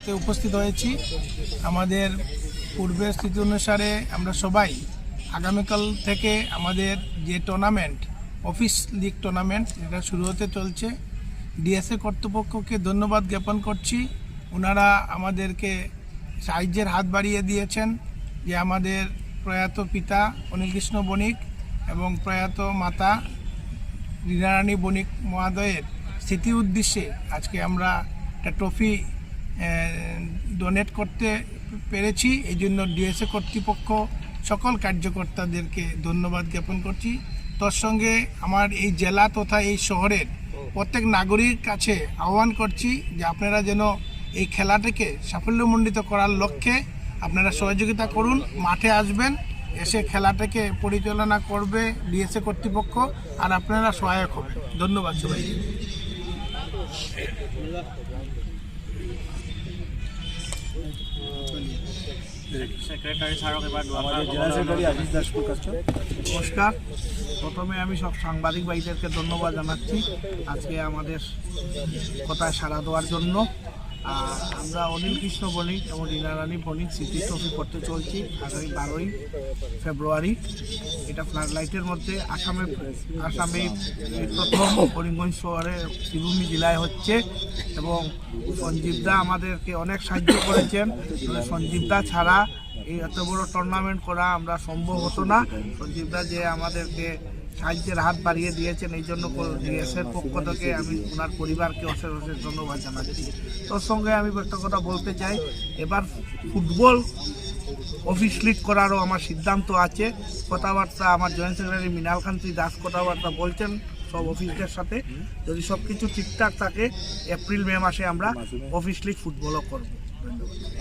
উপস্থিত হয়েছি। আমাদের পূর্বের স্থিতি অনুসারে আমরা সবাই আগামীকাল থেকে আমাদের যে টুর্নামেন্ট অফিস লিগ টুর্নামেন্ট এটা শুরু হতে চলছে। ডিএসএ কর্তৃপক্ষকে ধন্যবাদ জ্ঞাপন করছি। ওনারা আমাদেরকে সাহায্যের হাত বাড়িয়ে দিয়েছেন যে আমাদের প্রয়াত পিতা অনিলকৃষ্ণ বণিক এবং প্রয়াত মাতা লীনারানী বণিক মহোদয়ের স্মৃতি উদ্দেশ্যে আজকে আমরা একটা ট্রফি ডোনেট করতে পেরেছি। এই জন্য ডিএসএ কর্তৃপক্ষ সকল কার্যকর্তাদেরকে ধন্যবাদ জ্ঞাপন করছি। তোর সঙ্গে আমার এই জেলা তথা এই শহরের প্রত্যেক নাগরিক কাছে আহ্বান করছি যে আপনারা যেন এই খেলাটাকে সাফল্যমণ্ডিত করার লক্ষ্যে আপনারা সহযোগিতা করুন, মাঠে আসবেন, এসে খেলাটাকে পরিচালনা করবে ডিএসএ কর্তৃপক্ষ আর আপনারা সহায়ক হবেন। ধন্যবাদ সবাইকে। নমস্কার। প্রথমে আমি সব সাংবাদিক ভাইদেরকে ধন্যবাদ জানাচ্ছি আজকে আমাদের কথায় সাড়া দেওয়ার জন্য। আমরা অনিলকৃষ্ণ বণিক এবং লীনারানী বণিক স্মৃতি ট্রফি করতে চলছি আগামী 12ই ফেব্রুয়ারি। এটা ফ্লাড লাইটের মধ্যে আসামে প্রথম করিমগঞ্জ শহরে শ্রীভূমি জেলায় হচ্ছে এবং সঞ্জীবদা আমাদেরকে অনেক সাহায্য করেছেন। সঞ্জীবদা ছাড়া এই এত বড় টুর্নামেন্ট করা আমরা সম্ভব হতো না। সঞ্জীবদা যে আমাদেরকে সাহায্যের হাত বাড়িয়ে দিয়েছেন এই জন্য ডিএসএর পক্ষ থেকে আমি ওনার পরিবারকে অশেষ অশেষ ধন্যবাদ জানাচ্ছি। তোর সঙ্গে আমি একটা কথা বলতে চাই, এবার ফুটবল অফিস লিগ করারও আমার সিদ্ধান্ত আছে। কথাবার্তা আমার জয়েন্ট সেক্রেটারি মৃণালকান্তি দাস কথাবার্তা বলছেন সব অফিসদের সাথে। যদি সব কিছু ঠিকঠাক থাকে এপ্রিল মে মাসে আমরা অফিস লিগ ফুটবলও করব। ধন্যবাদ।